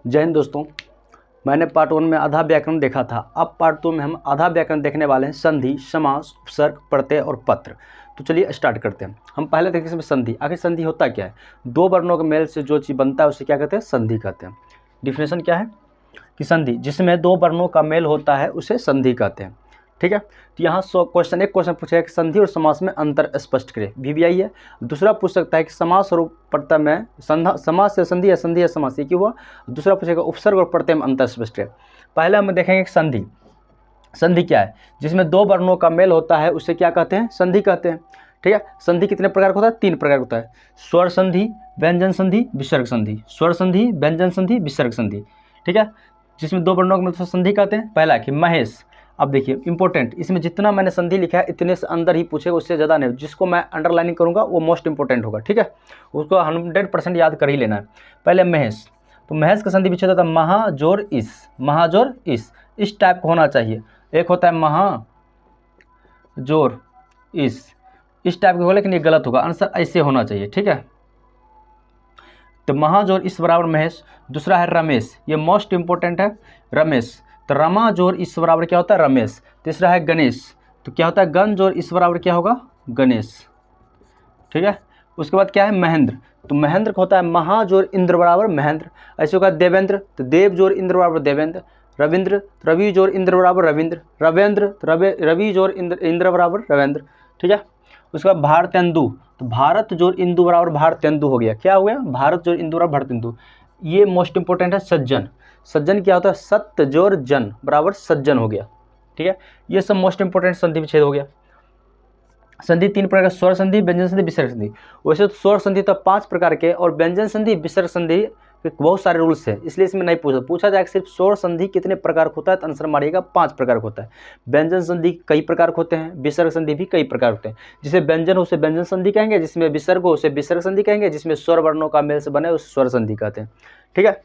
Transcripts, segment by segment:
जय हिंद दोस्तों। मैंने पार्ट 1 में आधा व्याकरण देखा था। अब पार्ट 2 में हम आधा व्याकरण देखने वाले हैं, संधि, समास, उपसर्ग, प्रत्यय और पत्र। तो चलिए स्टार्ट करते हैं। हम पहले देखें इसमें संधि। आखिर संधि होता क्या है? दो वर्णों के मेल से जो चीज़ बनता है उसे क्या कहते हैं? संधि कहते हैं। डिफिनेशन क्या है कि संधि जिसमें दो वर्णों का मेल होता है उसे संधि कहते हैं। ठीक है। तो यहाँ एक क्वेश्चन पूछेगा कि संधि और समास में अंतर स्पष्ट करें, VVI है। दूसरा पूछ सकता है कि समास और प्रत्यय में समास से संधि या संधि या समास, ये क्यों हुआ। दूसरा पूछेगा उपसर्ग और प्रत्यय में अंतर स्पष्ट करें। पहले हम देखेंगे कि संधि। संधि क्या है? जिसमें दो वर्णों का मेल होता है उसे क्या कहते हैं? संधि कहते हैं। ठीक है। संधि कितने प्रकार का होता है? 3 प्रकार का होता है। स्वर संधि, व्यंजन संधि, विसर्ग संधि। स्वर संधि, व्यंजन संधि, विसर्ग संधि। ठीक है। जिसमें दो वर्णों का मेल संधि कहते हैं। पहला कि महेश। अब देखिए इंपॉर्टेंट, इसमें जितना मैंने संधि लिखा है इतने से अंदर ही पूछेगा, उससे ज़्यादा नहीं। जिसको मैं अंडरलाइनिंग करूँगा वो मोस्ट इंपॉर्टेंट होगा। ठीक है। उसको 100% याद कर ही लेना है। पहले महेश। तो महेश का संधि विच्छेद होता है महा जोर इस। महाजोर इस टाइप का होना चाहिए। एक होता है महा जोर इस टाइप का होगा, लेकिन ये गलत होगा। आंसर ऐसे होना चाहिए। ठीक है। तो महाजोर इस बराबर महेश। दूसरा है रमेश, ये मोस्ट इंपॉर्टेंट है। रमेश। तो रमा जोर इस बराबर क्या होता है? रमेश। तीसरा है गणेश। तो क्या होता है? गण जोर इस बराबर क्या होगा? गणेश। ठीक है। उसके बाद क्या है? महेंद्र। तो महेंद्र का होता है महाजोर इंद्र बराबर महेंद्र। ऐसे होगा देवेंद्र। तो देव जोर इंद्र बराबर देवेंद्र। रविंद्र। रवि जोर इंद्र बराबर रविंद्र। रवेंद्र। रवि जोर इंद्र बराबर रवेंद्र। ठीक है। उसके बाद भारतेंदु। तो भारत जोर इंदु बराबर भारतेंदु हो गया। क्या हो गया? भारत जोर इंदु बराबर भारतेंदु। ये मोस्ट इंपॉर्टेंट है सज्जन। सज्जन क्या होता है? सत्य जोर जन बराबर सज्जन हो गया। ठीक है। ये सब मोस्ट इंपॉर्टेंट संधि विच्छेद हो गया। संधि 3 प्रकार का, स्वर संधि, व्यंजन संधि, विसर्ग संधि। वैसे तो स्वर संधि तो 5 प्रकार के और व्यंजन संधि, विसर्ग संधि के बहुत सारे रूल्स हैं, इसलिए इसमें नहीं पूछा जाएगा। सिर्फ स्वर संधि कितने प्रकार का होता है तो आंसर मारिएगा 5 प्रकार का होता है। व्यंजन संधि कई प्रकार के होते हैं, विसर्ग संधि भी कई प्रकार होते हैं। जिसे व्यंजन हो उसे व्यंजन संधि कहेंगे, जिसमें विसर्ग हो उसे विसर्ग संधि कहेंगे, जिसमें स्वर वर्णों का मेल से बने उसे स्वर संधि कहते हैं। ठीक है।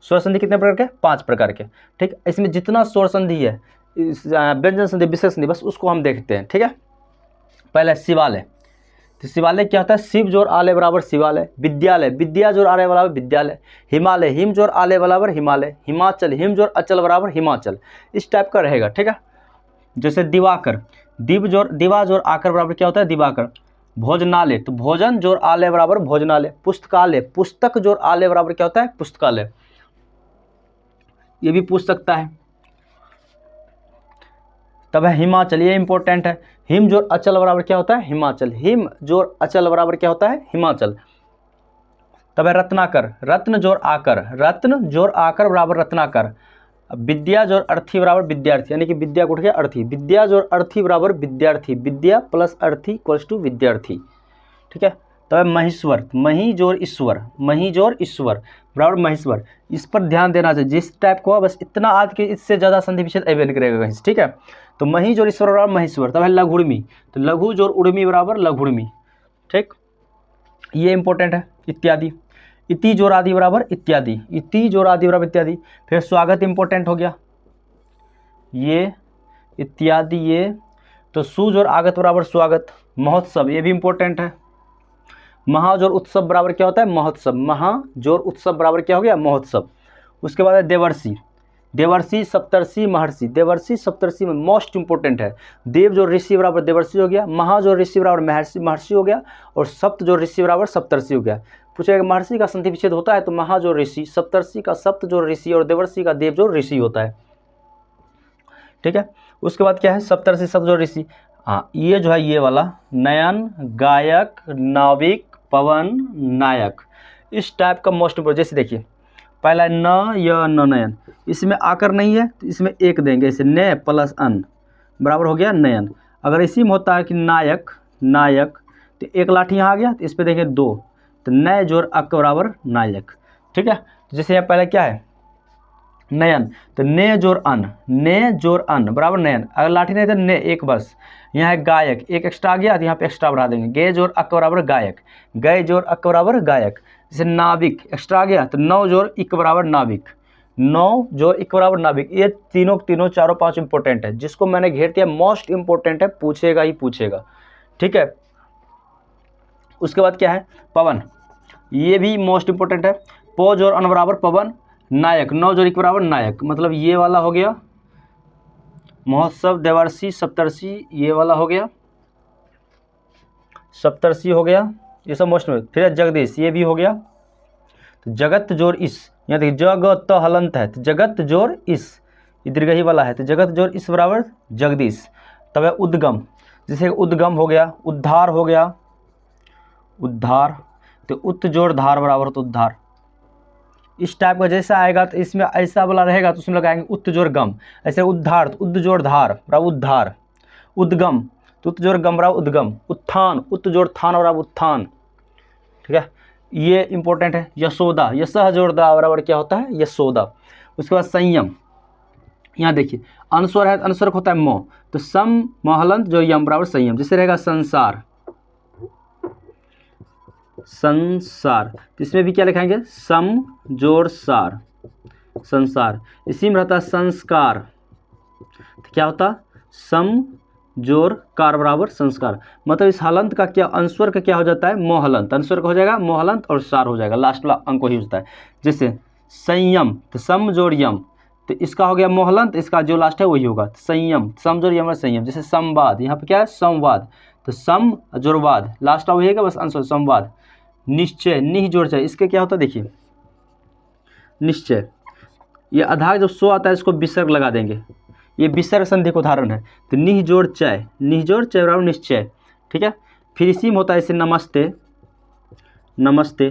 स्वर संधि कितने प्रकार के? 5 प्रकार के। ठीक। इसमें जितना स्वर संधि है, व्यंजन संधि, विसर्ग संधि, बस उसको हम देखते हैं। ठीक है। पहले शिवालय। तो शिवालय क्या होता है? शिव जोर आलय बराबर शिवालय। विद्यालय, विद्या जोर आलय बराबर विद्यालय। हिमालय, हिम जोर आलय बराबर हिमालय। हिमाचल, हिम जोर अचल बराबर हिमाचल। इस टाइप का रहेगा। ठीक है। जैसे दिवाकर, दिवा जोर आकर बराबर क्या होता है? दिवाकर। भोजनालय, तो भोजन जोर आलय बराबर भोजनालय। पुस्तकालय, पुस्तक जोर आलय बराबर क्या होता है? पुस्तकालय। ये भी पूछ सकता है। तब है हिमाचल, ये इंपॉर्टेंट है। हिम जोर अचल बराबर क्या होता है? हिमाचल। हिम जोर अचल बराबर क्या होता है? हिमाचल। तब है रत्नाकर। रत्न जोर आकर, रत्न जोर आकर बराबर रत्नाकर। विद्या जोर अर्थी बराबर विद्यार्थी, यानी कि विद्या को उठ गया अर्थी। विद्या जोर अर्थी बराबर विद्यार्थी। विद्या प्लस अर्थी इक्वल्स टू विद्यार्थी। ठीक है। तब है महेश्वर। मही जोर ईश्वर, मही जोर ईश्वर बराबर महेश्वर। इस पर ध्यान देना चाहिए। जिस टाइप को बस इतना आज के, इससे ज़्यादा संधि विच्छेद अवैध करेगा कहीं से। ठीक है। तो मही जोर ईश्वर बराबर महेश्वर। तब है लघुड़मी। तो लघु जोर उर्मी बराबर लघुड़मी। ठीक। ये इंपॉर्टेंट है। इत्यादि। इति जोर आदि बराबर इत्यादि। इति जोर आदि बराबर इत्यादि। फिर स्वागत इंपॉर्टेंट हो गया, ये इत्यादि ये। तो सु जोर आगत बराबर स्वागत। महोत्सव, ये भी इंपॉर्टेंट है। महा जोर उत्सव बराबर क्या होता है? महोत्सव। महा जोर उत्सव बराबर क्या हो गया? महोत्सव। उसके बाद है देवर्षि। देवर्षि, सप्तर्षि, महर्षि। देवर्षि, सप्तर्षि में मोस्ट इंपॉर्टेंट है। देव जो ऋषि बराबर देवर्षि हो गया। महा जो ऋषि बराबर महर्षि हो गया। और सप्त जो ऋषि बराबर सप्तर्षि हो गया। पूछेगा महर्षि का संधि विच्छेद होता है तो महा जो ऋषि, सप्तर्षि का सप्त जो ऋषि और देवर्षि का देव जो ऋषि होता है। ठीक है। उसके बाद क्या है? सप्तर्षि सप्त जो ऋषि। हाँ, ये जो है ये वाला नयन, गायक, नाविक, पवन, नायक, इस टाइप का मोस्ट इंपॉर्टेंट। जैसे देखिए पहला न य न नयन, इसमें आकर नहीं है तो इसमें एक देंगे, इसे न प्लस अन बराबर हो गया नयन। अगर इसी में होता है कि नायक, नायक, तो एक लाठी यहाँ आ गया तो इस पर देंगे 2, तो नय जोर अक बराबर नायक। ठीक है। तो जैसे यहाँ पहले क्या है? नयन, तो ने जोर अन, ने जोर अन बराबर नयन। अगर लाठी नहीं तो ने एक बस। यहाँ है गायक, एक एक्स्ट्रा आ गया तो यहाँ पे एक्स्ट्रा बढ़ा देंगे। गे जोर अक बराबर गायक। गए जोर अक बराबर गायक। जैसे नाविक एक्स्ट्रा आ गया तो 9 जोर इक बराबर नाविक। 9 जोर इक बराबर नाविक। ये तीनों चारों 5 इंपॉर्टेंट है। जिसको मैंने घेर दिया मोस्ट इंपॉर्टेंट है, पूछेगा ही पूछेगा। ठीक है। उसके बाद क्या है? पवन, ये भी मोस्ट इंपॉर्टेंट है। पो जोर अन बराबर पवन। नायक, 9 जोड़ी के बराबर नायक, मतलब ये वाला हो गया महोत्सव, देवर्षि, सप्तर्षि, ये वाला हो गया सप्तर्षि हो गया, ये सब मोस्ट में। फिर जगदीश, ये भी हो गया। तो जगत जोड़ इस, यहाँ देखिए जगत हलंत है तो जगत जोड़ इस, ये दीर्घ वाला है तो जगत जोड़ इस बराबर जगदीश। तब है उद्गम, जैसे उद्गम हो गया, उद्धार हो गया, उद्धार, तो उत जोड़ धार बराबर तो उद्धार। इस टाइप का जैसा आएगा तो इसमें ऐसा वाला रहेगा तो उसमें लगाएंगे उत जोड़ गम। ऐसे उद्धार तो उद जोड़ धार बराबर उद्धार। उद्गम तो उत जोड़ गम बराबर उद्गम। उत्थान, उत जोड़ थान बराबर उत्थान। ठीक है, ये इंपॉर्टेंट है। यशोदा, यशः जोड़ दा बराबर क्या होता है यशोदा। उसके बाद संयम, यहाँ देखिए अनुस्वर है, अनुस्वर होता है म, तो सम महलंत जो यम बराबर संयम। जैसे रहेगा संसार, संसार, तो इसमें भी क्या लिखाएंगे सम जोड़ सार, संसार। इसी में रहता है संस्कार, तो क्या होता सम जोड़ कार बराबर संस्कार। मतलब इस हलंत का क्या, अनुस्वर का क्या हो जाता है मोहलंत, अनुस्वर का हो जाएगा मोहलंत और सार हो जाएगा, लास्ट वाला अंक वही होता है। जैसे संयम तो सम जोड़ यम, तो इसका हो गया मोहलंत, इसका जो लास्ट है वही होगा संयम, सम जोड़ यम संयम। जैसे संवाद, यहाँ पे क्या है संवाद, तो सम जोड़ वाद, लास्ट वही है बस आंसर संवाद। निश्चय, निह जोड़ चय, इसके क्या होता है देखिए निश्चय, ये आधार जब सो आता है इसको विसर्ग लगा देंगे, ये विसर्ग संधि का उदाहरण है। तो निह जोड़ चय, निह जोड़ चय बराबर निश्चय। ठीक है, फिर इसी में होता है इसे नमस्ते, नमस्ते,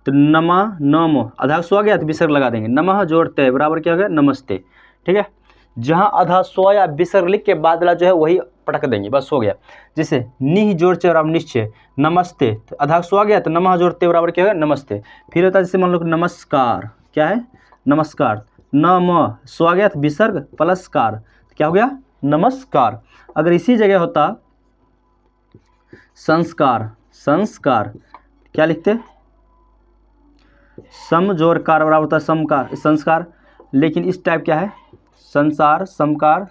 तो नमा नमो आधा सो आ गया तो विसर्ग लगा देंगे, नमः जोड़ तय बराबर क्या हो गया नमस्ते। ठीक है, जहाँ आधा सो या विसर्ग लिख के बाद वाला जो है वही पटक देंगे, बस हो गया। जैसे निह जोड़ चय बराबर निश्चय, नमस्ते तो आधा सो आ गया तो नमः जोड़ तय बराबर क्या हो गया नमस्ते। फिर होता है जैसे मान लो नमस्कार, क्या है नमस्कार, न म सो आ गया तो विसर्ग प्लस कार, क्या हो गया नमस्कार। अगर इसी जगह होता संस्कार, संस्कार क्या लिखते सम जोड़ कार बराबर होता है समकार, संस्कार। लेकिन इस टाइप क्या है संसार, समकार,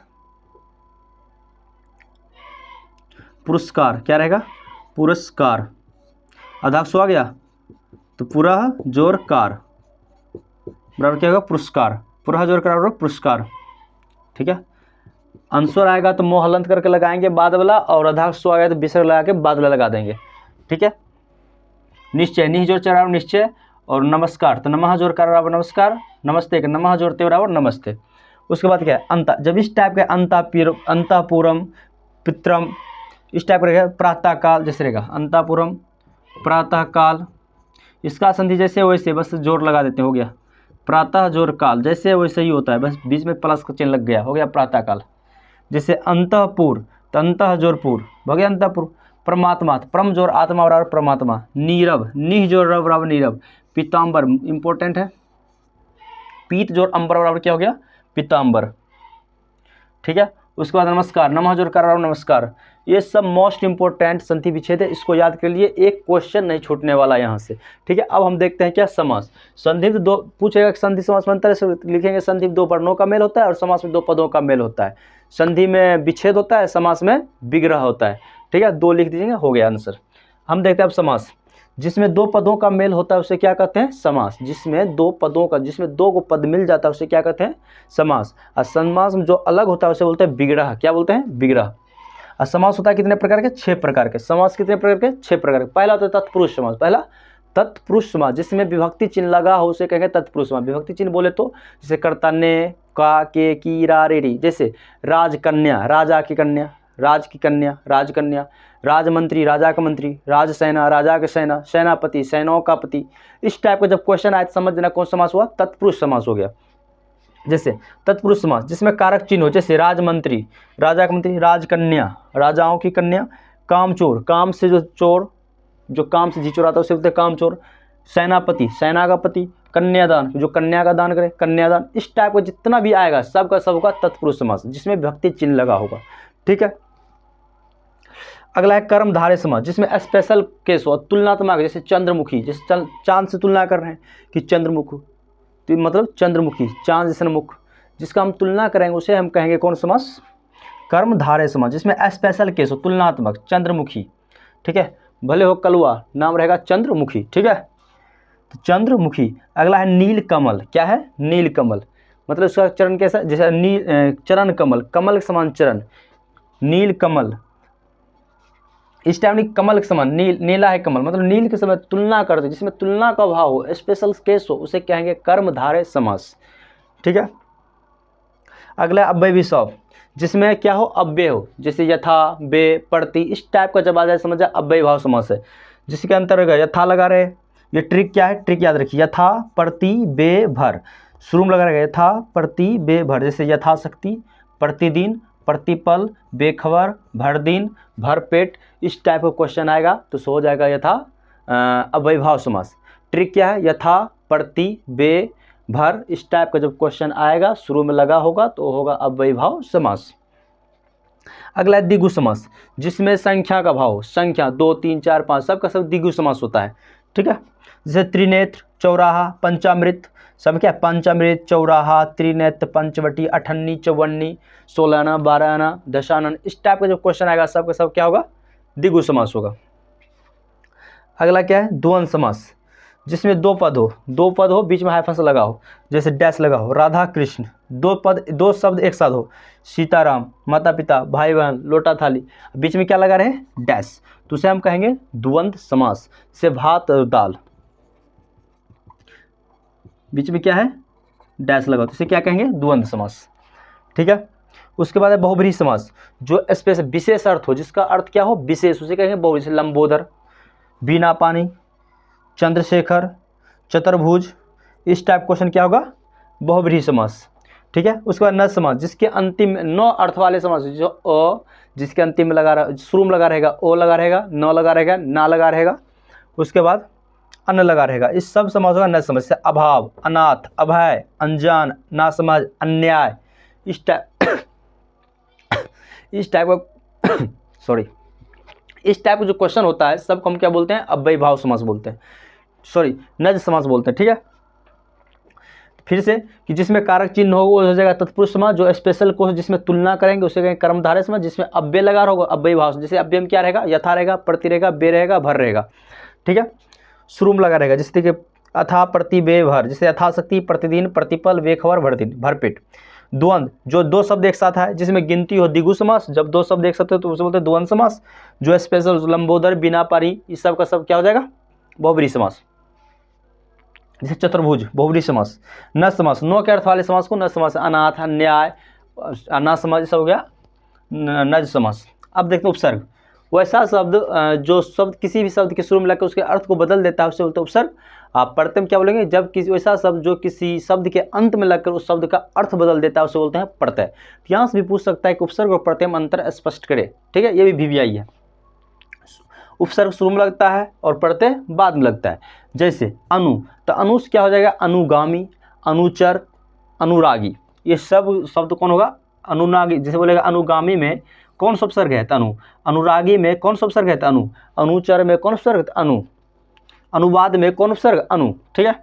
पुरस्कार, क्या रहेगा पुरस्कार, आधा सो आ गया तो पूरा जोड़ कार बराबर क्या होगा पुरस्कार, पूरा जोड़ कार बराबर पुरस्कार। ठीक है, आंसर आएगा तो मोहलंत करके लगाएंगे बाद वाला, और आधा सो आ गया तो विसर्ग लगा के बाद वाला लगा देंगे। ठीक है, निश्चय, निह जोड़ चय निश्चय, और नमस्कार तो नमः जोड़ कार बराबर नमस्कार, नमस्ते के नमः जोड़ते बराबर नमस्ते। उसके बाद क्या है अंता, जब इस टाइप का अंतापुरम पित्रम, इस टाइप का रहेगा प्रातःकाल, जैसे रहेगा अंतापुरम प्रातःकाल, इसका संधि जैसे वैसे बस जोड़ लगा देते हो गया प्रातः जोड़ काल, जैसे वैसे ही होता है बस बीच में प्लस का चिन्ह लग गया हो गया प्रातःकाल। जैसे अंतःपुर तो अंतः जोड़ पूर हो गया अंतःपुर। परमात्मा तो परम जोड़ आत्मा बराबर परमात्मा। नीरव, निह जोड़ रव बराबर नीरव। पीताम्बर इंपॉर्टेंट है, पीत जोड़ अंबर बराबर क्या हो गया पीताम्बर। ठीक है, उसके बाद नमस्कार, नमः जोड़ कर नमस्कार। ये सब मोस्ट इंपॉर्टेंट संधि विच्छेद है, इसको याद कर लिए, एक क्वेश्चन नहीं छूटने वाला यहाँ से। ठीक है, अब हम देखते हैं क्या समास। संधि में दो पूछेगा कि संधि समास में अंतर है, लिखेंगे संधि में दो वर्णों का मेल होता है और समास में दो पदों का मेल होता है। संधि में विच्छेद होता है, समास में विग्रह होता है। ठीक है, दो लिख दीजिएगा हो गया आंसर। हम देखते हैं अब समास, जिसमें दो पदों का मेल होता है उसे क्या कहते हैं समास। जिसमें दो पदों का, जिसमें दो को पद मिल जाता है उसे क्या कहते हैं समास। और समास में जो अलग होता है उसे बोलते हैं विग्रह। क्या बोलते हैं विग्रह। और समास होता है कितने प्रकार के 6 प्रकार के। समास कितने प्रकार के 6 प्रकार के। पहला होता है तत्पुरुष समास, पहला तत्पुरुष समास, जिसमें विभक्ति चिन्ह लगा हो उसे कहेंगे तत्पुरुष समास। विभक्ति चिन्ह बोले तो जैसे कर्ता ने, का, के, की, रा, रे, री। जैसे राजकन्या, राजा की कन्या, राज की कन्या, राजकन्या। राजमंत्री, राजा का मंत्री। राजसेना, राजा का सेना। सेनापति, सेनाओं का पति। इस टाइप का जब क्वेश्चन आए तो समझ देना कौन समास हुआ, तत्पुरुष समास हो गया। जैसे तत्पुरुष समास जिसमें कारक चिन्ह हो, जैसे राजमंत्री, राजा का मंत्री। राजकन्या, राजाओं की कन्या। कामचोर, काम से जो चोर, जो काम से जी चुराता है उसे बोलते हैं कामचोर। सेनापति, सेना का पति। कन्यादान, जो कन्या का दान करे, कन्यादान। इस टाइप का जितना भी आएगा सबका सबका तत्पुरुष समास, जिसमें विभक्ति चिन्ह लगा होगा। ठीक है, अगला है कर्मधारय समास, जिसमें स्पेशल केस हो, तुलनात्मक, जैसे चंद्रमुखी, जैसे चांद से तुलना कर रहे हैं कि चंद्रमुख, तो मतलब चंद्रमुखी, चांद जैसा मुख, जिसका हम तुलना करेंगे उसे हम कहेंगे कौन समास, कर्मधारय समास, जिसमें स्पेशल केस हो, तुलनात्मक, चंद्रमुखी। ठीक है, भले हो कलवा, नाम रहेगा चंद्रमुखी। ठीक है, तो चंद्रमुखी। अगला है नील कमल। क्या है? नील कमल, मतलब उसका चरण कैसा? जैसे नील चरण कमल, कमल के समान चरण, नील कमल। इस टाइम नहीं, कमल के समान, नील, नीला है कमल, मतलब नील के समय तुलना करते, जिसमें तुलना का भाव हो, स्पेशल केस हो, उसे कहेंगे कर्मधारय समास। ठीक है। अगला अव्यय विसर्ग, जिसमें क्या हो? अव्यय हो, जैसे यथा, बे, प्रति, इस टाइप का जब आ जाए समझ अव्यय भाव समास है। जिसके अंतर्गत यथा लगा रहे, ये ट्रिक क्या है? ट्रिक याद रखिए, यथा, प्रति, बे, भर, शुरू में लगा रहेगा यथा, प्रति, बे, भर। जैसे यथाशक्ति, प्रतिदिन, प्रतिपल, बेखबर, भर दिन, भर पेट, इस टाइप का क्वेश्चन आएगा तो सो हो जाएगा यथा अव्यय भाव समास। ट्रिक क्या है? यथा, प्रति, बे, भर, इस टाइप का जब क्वेश्चन आएगा शुरू में लगा होगा तो होगा अव्यय भाव समास। अगला है द्विगु समास, जिसमें संख्या का भाव, संख्या 2, 3, 4, 5 सबका सब द्विगु समास होता है। ठीक है। जैसे त्रिनेत्र, चौराहा, पंचामृत, सब क्या? पंचामृत, चौराहा, त्रिनेत्र, पंचवटी, अठन्नी, चौवन्नी, 16 आना, 12 आना, दशानन, इस टाइप का जब क्वेश्चन आएगा सबका सब क्या होगा? द्विगु समास होगा। अगला क्या है? द्वंद्व समास, जिसमें दो पद हो, बीच में हाइफन से लगा हो, जैसे डैश लगा हो, राधा कृष्ण, दो शब्द एक साथ हो, सीताराम, माता पिता, भाई बहन, लोटा थाली, बीच में क्या लगा रहे? डैश, तो उसे हम कहेंगे द्वंद्व समास। से भात और दाल, बीच में क्या है? डैश लगा, तो इसे क्या कहेंगे? द्वंद्व समास। ठीक है। उसके बाद है बहुब्रीहि समास, जो स्पेशल विशेष अर्थ हो, जिसका अर्थ क्या हो? विशेष, उसे कहेंगे बहुब्रीहि। लंबोदर, बीना पानी, चंद्रशेखर, चतुर्भुज, इस टाइप क्वेश्चन क्या होगा? बहुब्रीहि समास। ठीक है। उसके बाद नज समास, जिसके अंतिम 9 अर्थ वाले समास, जो अ, जिसके अंतिम में लगा रहा, शुरू में लगा रहेगा, ओ लगा रहेगा, न लगा रहेगा, ना लगा रहेगा, उसके बाद अन्न लगा रहेगा, इस सब समास होगा नज समास। जैसे अभाव, अनाथ, अभय, अनजान, नासमझ, अन्याय, इस टाइप इस टाइप का सॉरी, इस टाइप का जो क्वेश्चन होता है सबको हम क्या बोलते हैं? अव्यय भाव समास बोलते हैं, सॉरी नज समास बोलते हैं। ठीक है। फिर से कि जिसमें कारक चिन्ह होगा वो हो जाएगा तत्पुरुष समास, जो स्पेशल को जिसमें तुलना करेंगे उसे कहेंगे कर्मधारय समास, जिसमें अव्यय लगा होगा अव्यय भाव। जैसे अव्यय में क्या रहेगा? यथा रहेगा, प्रति रहेगा, बे रहेगा, भर रहेगा। ठीक है। शुरू में लगा रहेगा, जैसे कि अथा, प्रति, बे, भर, जैसे यथाशक्ति, प्रतिदिन, प्रतिपल, बेखबर, भर दिन, भरपेट। द्वंद्व, जो दो शब्द एक साथ है, जिसमें गिनती हो, द्विगु समास, जब दो शब्द एक साथ हो तो उसे बोलते हैं द्वंद्व समास। जो स्पेशल, लंबोदर, बिना पारी, इस सब का सब क्या हो जाएगा? बहुब्रीहि समास। जैसे चतुर्भुज, बहुब्रीहि समास। न समास, 9 के अर्थ वाले समास को न समास, अनाथ, अन्याय, अनाथ समास, सब हो गया नज समास। अब देखते हैं उपसर्ग, वैसा शब्द जो शब्द किसी भी शब्द के शुरू में लगकर उसके अर्थ को बदल देता है उसे बोलते हैं उपसर्ग। आप पढ़ते में क्या बोलेंगे? जब किसी वैसा शब्द जो किसी शब्द के अंत में लगकर उस शब्द का अर्थ बदल देता है उसे बोलते हैं प्रत्यय। यहाँ से भी पूछ सकता है कि उपसर्ग और प्रत्यय में अंतर स्पष्ट करे। ठीक है, ये भी वीवीआई है। उपसर्ग शुरू में लगता है और प्रत्यय बाद में लगता है। जैसे अनु, तो अनु क्या हो जाएगा? अनुगामी, अनुचर, अनुरागी, ये सब शब्द कौन होगा? अनुनागी। जैसे बोलेगा अनुगामी में कौन सा उपसर्ग है? तनु। अनुरागी में कौन सा उपसर्ग है? तनु। अनुचर में कौन उपसर्ग? अनु। अनुवाद में कौन उपसर्ग? अनु। ठीक है।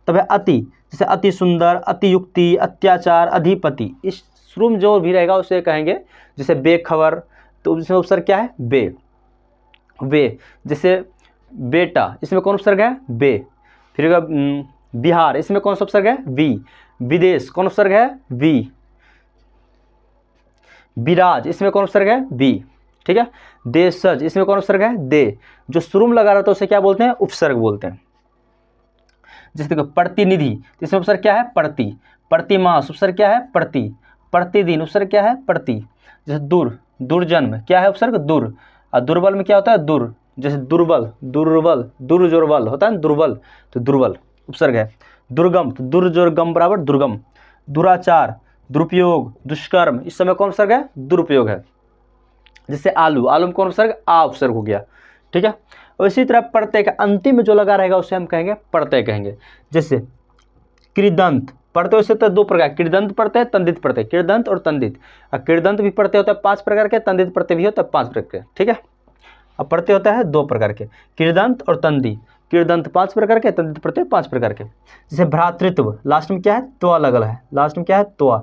तब है अति, जैसे अति सुंदर, अति युक्ति, अत्याचार, अधिपति, इस शुरू में जो भी रहेगा उसे कहेंगे। जैसे बेखबर, तो इसमें उपसर्ग क्या है? बे। वे, जैसे बेटा, इसमें कौन उपसर्ग है? बे। फिर बिहार, इसमें कौन सा उपसर्ग है? वी। विदेश, कौन उपसर्ग है? वी। विराज, इसमें कौन उपसर्ग है? बी। ठीक है। देशज, इसमें कौन उपसर्ग है? दे। जो शुरू में लगा रहा था उसे क्या बोलते हैं? उपसर्ग बोलते हैं। जैसे देखो प्रतिनिधि, इसमें उपसर्ग क्या है? प्रति। प्रतिमास, उपसर्ग क्या है? प्रति। प्रतिदिन, उपसर्ग क्या है? प्रति। जैसे दूर, दुर्जन्म, क्या है उपसर्ग? दुर। और दुर्बल में क्या होता है? दुर। जैसे दुर्बल, दुर्बल, दुर्जोरबल होता है दुर्बल, तो दुर्बल उपसर्ग है। दुर्गम, तो दुर्जोरगम बराबर दुर्गम। दुराचार, दुरुपयोग, दुष्कर्म, इस समय कौन उपसर्ग है? दुरुपयोग है। जैसे आलू, आलू में कौन उपसर्ग? आ उपसर्ग हो गया। ठीक है। और इसी तरह प्रत्यय का अंतिम में जो लगा रहेगा उसे हम कहेंगे प्रत्यय कहेंगे। जैसे कृदंत, प्रत्यय से तो 2 प्रकार, कृदंत प्रत्यय, तंदित प्रत्यय। कृदंत और तंदित, कृदंत भी प्रत्यय होता है 5 प्रकार के, तंदित प्रत्यय भी होता है 5 प्रकार के। ठीक है। अब प्रत्यय होता है 2 प्रकार के, कृदंत और तंदी। कृदंत 5 प्रकार के, तंदित प्रत्यय 5 प्रकार के। जैसे भ्रातृत्व, लास्ट में क्या है? त्वा लगा है, लास्ट में क्या है? त्वा,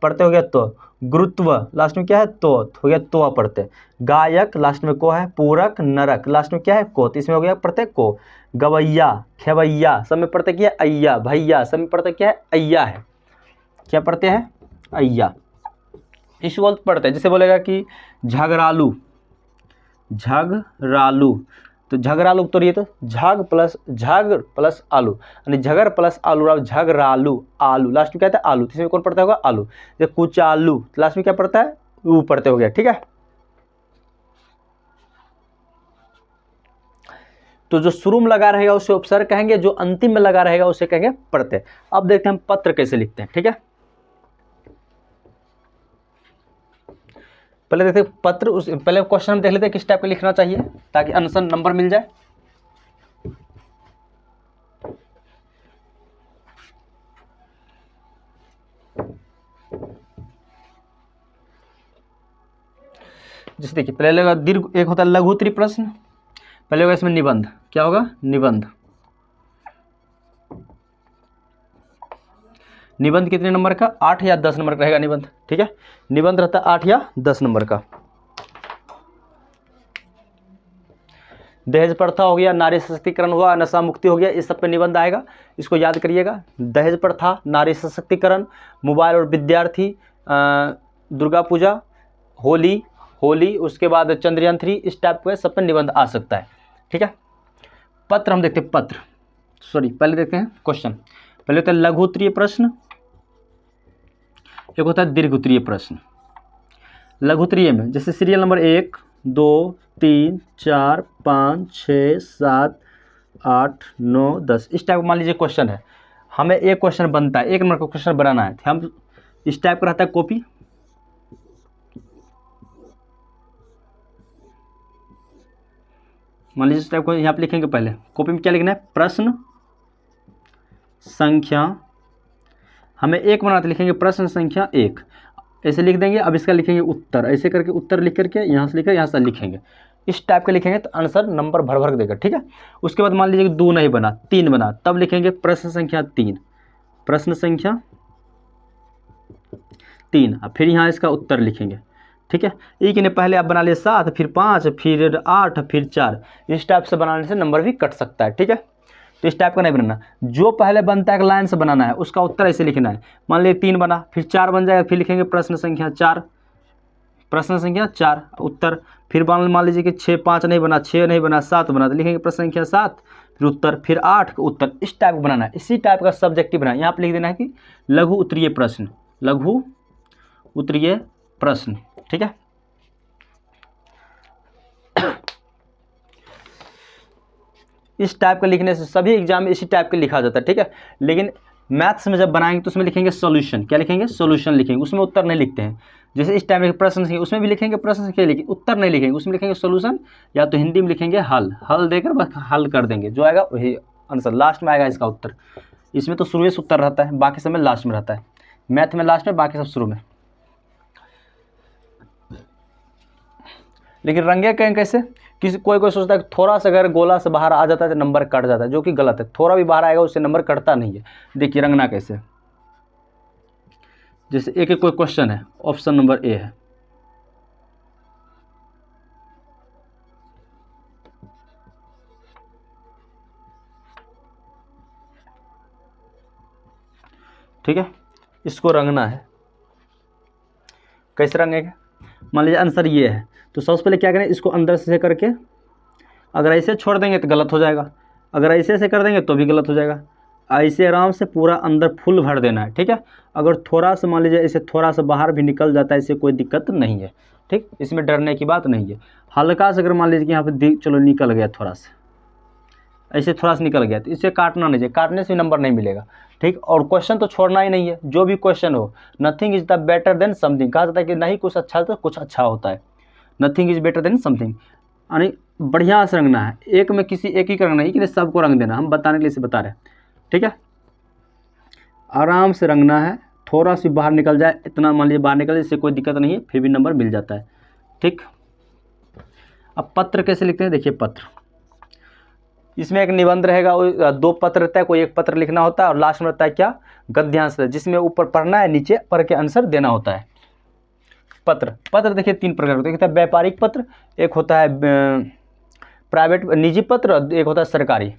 प्रत्यय हो गया तो। गुरुत्व, लास्ट में क्या है? तो हो गया त्वा प्रत्यय। गायक, लास्ट में को है। पूरक, नरक, लास्ट में क्या है? को, तो इसमें हो गया प्रत्यय को। गवैया, खेवैया, सब में पढ़ते क्या है अय्या, भैया, सब में पढ़ते क्या है अय्या है। क्या पढ़ते हैं अय्या। इसको पढ़ते हैं, जैसे बोलेगा कि झगड़ालू, झगड़ालू, तो झगड़ालू तो ये तो झग प्लस आलू, यानी झगर प्लस आलू, झगड़ालू, आलू लास्ट में क्या था आलू, इसमें कौन पढ़ता होगा आलू। जैसे कुचालू लास्ट में क्या पढ़ता है ऊ पढ़ते हो गया, ठीक है। तो जो शुरू में लगा रहेगा उसे उपसर्ग कहेंगे, जो अंतिम में लगा रहेगा उसे कहेंगे प्रत्यय। अब देखते हैं हम पत्र कैसे लिखते हैं, ठीक है। पहले देखते हैं पत्र, उस पहले क्वेश्चन हम देख लेते हैं किस टाइप का लिखना चाहिए ताकि आंसर नंबर मिल जाए। जैसे देखिए पहले होगा दीर्घ, एक होता है लघु उत्तरीय प्रश्न, पहले होगा इसमें निबंध, क्या होगा निबंध। निबंध कितने नंबर का 8 या 10 नंबर का रहेगा निबंध, ठीक है। निबंध रहता है 8 या 10 नंबर का। दहेज प्रथा हो गया, नारी सशक्तिकरण हुआ, नशा मुक्ति हो गया, इस सब पे निबंध आएगा, इसको याद करिएगा। दहेज प्रथा, नारी सशक्तिकरण, मोबाइल और विद्यार्थी, दुर्गा पूजा, होली, उसके बाद चंद्रयान 3, इस टाइप के सब पे निबंध आ सकता है, ठीक है। पत्र हम देखते हैं, पहले देखते हैं क्वेश्चन। पहले होता है लघु उत्तरीय प्रश्न, एक होता है दीर्घ उत्तरीय प्रश्न। लघु उत्तरीय में जैसे सीरियल नंबर 1 2 3 4 5 6 7 8 9 10 इस टाइप का मान लीजिए क्वेश्चन है, हमें एक क्वेश्चन बनता है, 1 नंबर का क्वेश्चन बनाना है, हम इस टाइप का रहता है कॉपी। मान लीजिए इस टाइप को यहाँ पे लिखेंगे, पहले कॉपी में क्या लिखना है प्रश्न संख्या, हमें 1 बनाना तो लिखेंगे प्रश्न संख्या 1, ऐसे लिख देंगे। अब इसका लिखेंगे उत्तर, ऐसे करके उत्तर लिख करके यहाँ से लिखे, यहाँ से लिखेंगे, इस टाइप के लिखेंगे तो आंसर नंबर भर भर देगा, ठीक है। उसके बाद मान लीजिए कि 2 नहीं बना 3 बना, तब लिखेंगे प्रश्न संख्या 3, प्रश्न संख्या 3, फिर यहाँ इसका उत्तर लिखेंगे, ठीक है। एक ने पहले आप बना लिए 7, फिर 5, फिर 8, फिर 4, इस टाइप से बनाने से नंबर भी कट सकता है, ठीक है। तो इस टाइप का नहीं बनाना, जो पहले बनता है एक लाइन से बनाना है, उसका उत्तर ऐसे लिखना है। मान लीजिए 3 बना, फिर 4 बन जाएगा, फिर लिखेंगे प्रश्न संख्या 4, प्रश्न संख्या 4 उत्तर, फिर मान लीजिए कि 6 5 नहीं बना, 6 नहीं बना, 7 बना, तो लिखेंगे प्रश्न संख्या 7, फिर उत्तर, फिर 8 उत्तर, इस टाइप का बनाना है। इसी टाइप का सब्जेक्टिव बनाना है, यहाँ पर लिख देना है कि लघु उत्तरीय प्रश्न, लघु उत्तरीय प्रश्न, ठीक है। इस टाइप का लिखने से सभी एग्जाम में इसी टाइप के लिखा जाता है, ठीक है। लेकिन मैथ्स में जब बनाएंगे तो उसमें लिखेंगे सॉल्यूशन, क्या लिखेंगे सॉल्यूशन लिखेंगे, उसमें उत्तर नहीं लिखते हैं। जैसे इस टाइप के प्रश्न लिखेंगे, उसमें भी लिखेंगे प्रश्न के, लेकिन उत्तर नहीं लिखेंगे, उसमें लिखेंगे सॉल्यूशन, या तो हिंदी में लिखेंगे हल देकर बस हल कर देंगे, जो आएगा वही आंसर लास्ट में आएगा इसका उत्तर। इसमें तो शुरू से उत्तर रहता है, बाकी समय लास्ट में रहता है, मैथ में लास्ट में, बाकी सब शुरू में। लेकिन रंगे कहें कैसे, किसी कोई सोचता है कि थोड़ा सा अगर गोला से बाहर आ जाता है तो नंबर कट जाता है, जो कि गलत है, थोड़ा भी बाहर आएगा उससे नंबर कटता नहीं है। देखिए रंगना कैसे, जैसे एक कोई क्वेश्चन है, ऑप्शन नंबर ए है, ठीक है, इसको रंगना है। कैसे रंगेंगे, मान लीजिए आंसर ये है, तो सबसे पहले क्या करें, इसको अंदर से करके अगर ऐसे छोड़ देंगे तो गलत हो जाएगा, अगर ऐसे कर देंगे तो भी गलत हो जाएगा। ऐसे आराम से पूरा अंदर फुल भर देना है, ठीक है। अगर थोड़ा सा मान लीजिए ऐसे थोड़ा सा बाहर भी निकल जाता है, इससे कोई दिक्कत नहीं है, ठीक, इसमें डरने की बात नहीं है। हल्का से अगर मान लीजिए कि यहाँ पे चलो निकल गया, थोड़ा सा ऐसे थोड़ा सा निकल गया, तो इसे काटना नहीं चाहिए, काटने से नंबर नहीं मिलेगा, ठीक। और क्वेश्चन तो छोड़ना ही नहीं है, जो भी क्वेश्चन हो, nothing is the better than something, कहा जाता है कि नहीं कुछ अच्छा तो कुछ अच्छा होता है, nothing is better than something, यानी बढ़िया से रंगना है, एक में किसी एक ही का रंगना है कि नहीं, सबको रंग देना, हम बताने के लिए इसे बता रहे हैं, ठीक है। आराम से रंगना है, थोड़ा सी बाहर निकल जाए, इतना मान लीजिए बाहर निकल जाए, इससे कोई दिक्कत नहीं है, फिर भी नंबर मिल जाता है, ठीक। अब पत्र कैसे लिखते हैं, देखिए पत्र, इसमें एक निबंध रहेगा, 2 पत्र रहता है, कोई एक पत्र लिखना होता है, और लास्ट में रहता है क्या गद्यांश, जिसमें ऊपर पढ़ना है, नीचे पढ़ के आंसर देना होता है। पत्र देखिए 3 प्रकार होते हैं, एक होता है व्यापारिक पत्र, एक होता है प्राइवेट निजी पत्र, एक होता है सरकारी।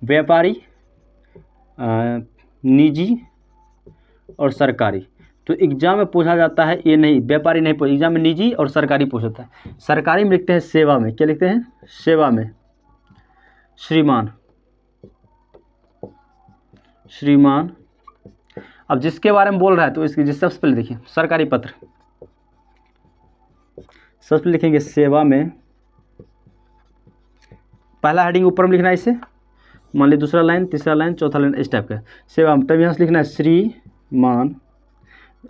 व्यापारी, निजी और सरकारी। तो एग्जाम में पूछा जाता है, ये नहीं व्यापारी नहीं पूछा, एग्जाम में निजी और सरकारी पूछता है। सरकारी में लिखते हैं सेवा में, क्या लिखते हैं? सेवा में श्रीमान, श्रीमान। अब जिसके बारे में बोल रहा है तो इसके सबसे पहले देखिए सरकारी पत्र, सबसे पहले लिखेंगे सेवा में, पहला हेडिंग ऊपर में लिखना है इसे, मान लीजिए दूसरा लाइन, तीसरा लाइन, चौथा लाइन, इस टाइप का सेवा में। तब यहाँ से लिखना है श्रीमान।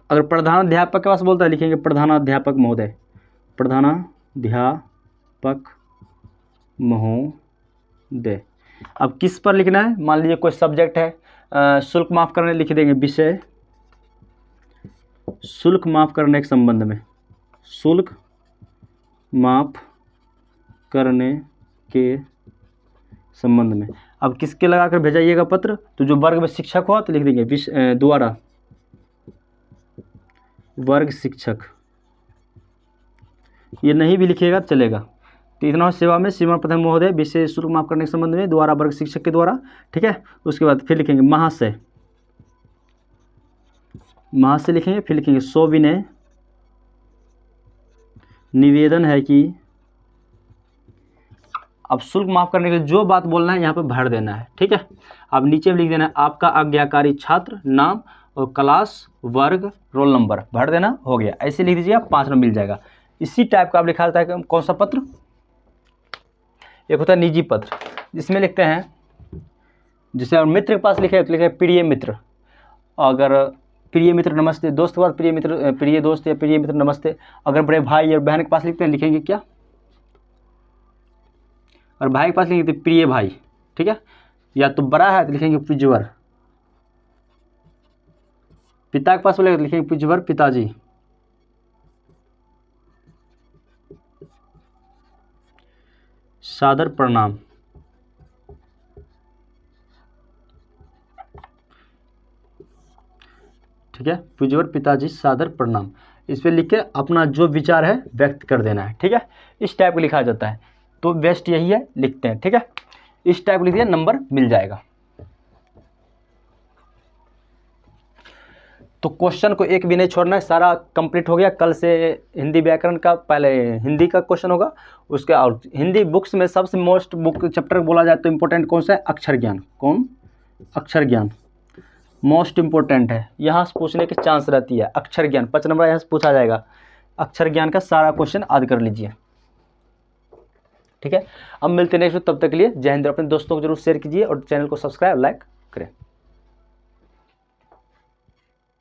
अगर प्रधानाध्यापक के पास बोलता है लिखेंगे प्रधानाध्यापक महोदय, प्रधानाध्यापक महोदय। अब किस पर लिखना है? मान लीजिए कोई सब्जेक्ट है, शुल्क माफ करने लिख देंगे, विषय शुल्क माफ करने के संबंध में, शुल्क माफ करने के संबंध में। अब किसके लगाकर भेजाइएगा पत्र? तो जो वर्ग में शिक्षक हो तो लिख देंगे द्वारा वर्ग शिक्षक। ये नहीं भी लिखिएगा चलेगा। तो इतना सेवा में श्रीमान प्रधान महोदय विषय शुल्क माफ करने के संबंध में द्वारा वर्ग शिक्षक के द्वारा, ठीक है। उसके बाद फिर लिखेंगे महाशय, महाशय लिखेंगे, फिर लिखेंगे सविनय निवेदन है कि, अब शुल्क माफ करने के लिए जो बात बोलना है यहाँ पे भर देना है, ठीक है। अब नीचे भी लिख देना है आपका आज्ञाकारी छात्र नाम और क्लास वर्ग रोल नंबर, भर देना, हो गया। ऐसे लिख दीजिएगा, 5 नंबर मिल जाएगा। इसी टाइप का आप लिखा जाता है कौन सा पत्र? एक होता है निजी पत्र, जिसमें लिखते हैं, जैसे मित्र के पास लिखे तो लिखे प्रिय मित्र। अगर प्रिय मित्र नमस्ते, दोस्त के पास प्रिय मित्र, प्रिय दोस्त या प्रिय मित्र नमस्ते। अगर बड़े भाई और बहन के पास लिखते हैं लिखेंगे क्या? और भाई के पास लिखेंगे तो प्रिय भाई, ठीक है। या तो बड़ा है तो लिखेंगे पुजवर। पिता के पास बोलेगा तो लिखेंगे पुजवर पिताजी। सादर प्रणाम, ठीक है, पुजवर पिताजी सादर प्रणाम। इस पे लिख के अपना जो विचार है व्यक्त कर देना है, ठीक है। इस टाइप को लिखा जाता है। तो बेस्ट यही है, लिखते हैं, ठीक है। इस टाइप लिख दिया, नंबर मिल जाएगा। तो क्वेश्चन को एक भी नहीं छोड़ना है, सारा कंप्लीट हो गया। कल से हिंदी व्याकरण का, पहले हिंदी का क्वेश्चन होगा, उसके और हिंदी बुक्स में सबसे मोस्ट बुक चैप्टर बोला जाए तो इम्पोर्टेंट कौन सा है? अक्षर ज्ञान। कौन? अक्षर ज्ञान मोस्ट इम्पोर्टेंट है, यहाँ से पूछने की चांस रहती है। अक्षर ज्ञान 5 नंबर यहाँ से पूछा जाएगा। अक्षर ज्ञान का सारा क्वेश्चन याद कर लीजिए, ठीक है। अब मिलते हैं नेक्स्ट, तब तक के लिए जय हिंद। अपने दोस्तों को जरूर शेयर कीजिए और चैनल को सब्सक्राइब लाइक